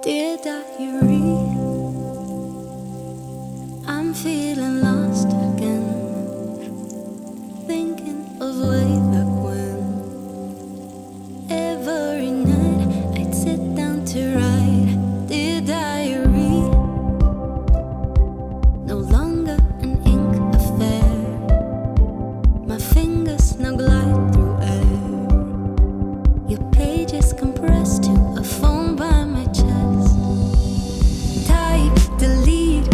Dear diary, I'm feeling lost again, thinking of way back when. Every night I'd sit down to write. Dear diary, no longer an ink affair. My fingers now glide through air. Your pages compressed to a phone by my chest. Type, delete,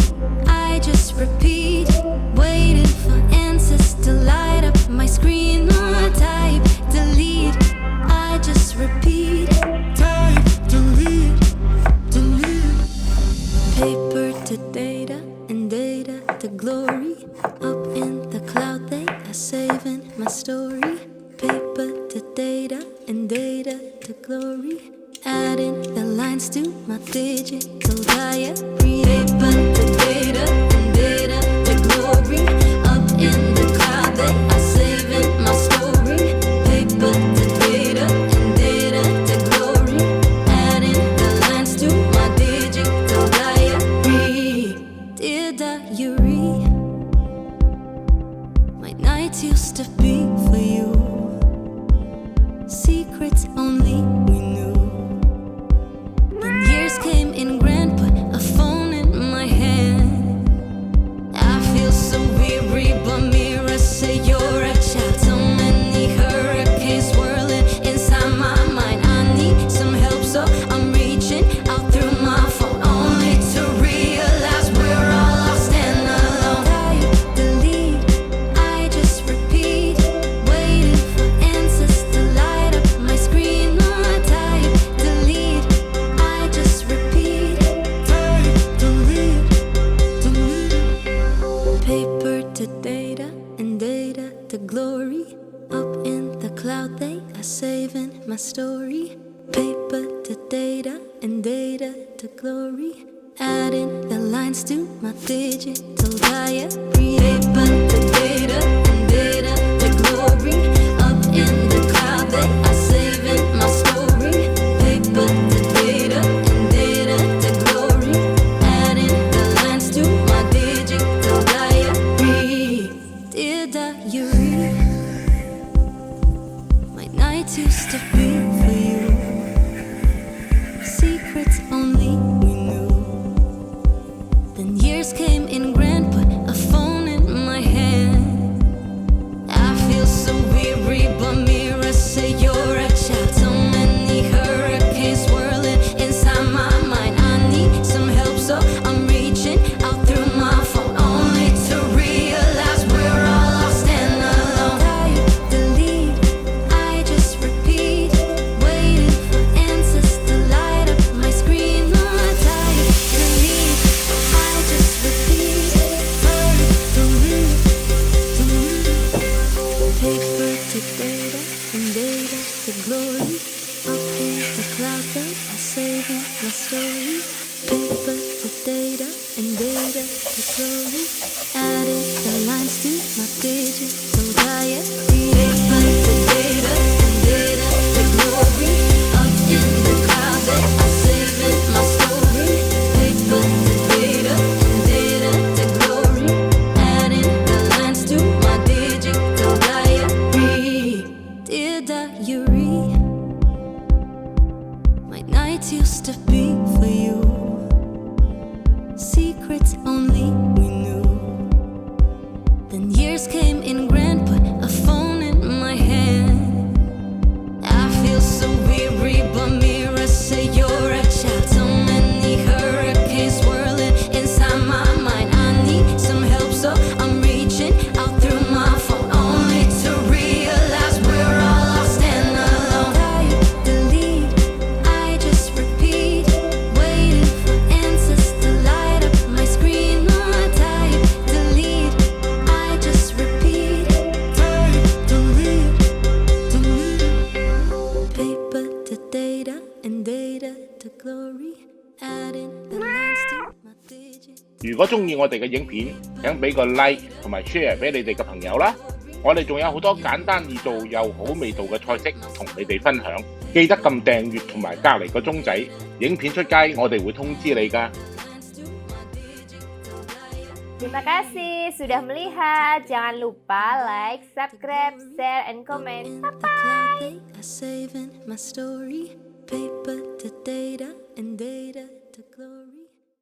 I just repeat, waiting for answers to light up my screen. Type, delete, I just repeat, type, delete, delete. Paper to data and data to glory. Up in the cloud they are saving my story. Paper to data and data to glory. Adding the lines to my digital diary. Paper to data and data to glory. Up in the cloud they are saving my story. Paper to data and data to glory. Adding the lines to my digital diary. Dear diary, my nights used to be for you. Secrets only we knew. Then years came in grand, put a phone in my hand. I feel so weary, but mirrors say you're a child. So many hurricanes swirling inside my mind. I need some help, so I'm reaching out through my phone, only to realize we're all lost and alone. Type, delete, I just repeat, waiting for answers to light up my screen. Type, delete, I just repeat, type, delete, delete. Paper to data and data to glory. Up in the cloud they are saving my story. Paper to data and data to glory. Adding the lines to my digital diary. Paper to data and data to glory. Up in the cloud they are saving my story. Paper to data and data to glory. Adding the lines to my digital diary. Dear diary, my nights used to be for you. Secrets only we knew. Then years came in grand, put a phone in my hand. I feel so weary, but mirrors say you're a child. So many hurricanes swirling inside my mind. I need some help, so I'm reaching out through my phone, only to realize we're all lost and alone. Type, delete, I just repeat, waiting for answers to light up my screen. Type, delete, I just repeat, type, delete, delete. Paper to data and data to glory. Up in the cloud they are saving my story. Paper to data and data to glory. Adding the lines to my digital diary. Paper to data and data to glory. Up in the cloud they are saving my story. Paper to data and data to glory. Adding the lines to my digital diary. Dear diary, my nights used to be for you. Secrets only we knew. Then years came in grand, put a phone in my hand. I feel so weary, but mirrors say you're a child. So many hurricanes swirling inside my mind. I need some help, so I'm reaching out through my phone, only to realize we're all lost and alone. Type, delete, I just repeat, waiting for answers to light up my screen. Type, delete, I just repeat, type, delete, delete. Paper to data and data to glory. Adding the lines to my digital. 如果中意我哋嘅影片，請俾個 like 同埋 share 俾你哋嘅朋友啦。我哋仲有好多簡單易做又好味道嘅菜式同你哋分享。記得撳訂閱同埋隔離個鐘仔，影片出街我哋會通知你㗎。Terima kasih sudah melihat. Jangan lupa like, subscribe, share, and comment. Bye-bye. Paper to data and data to glory.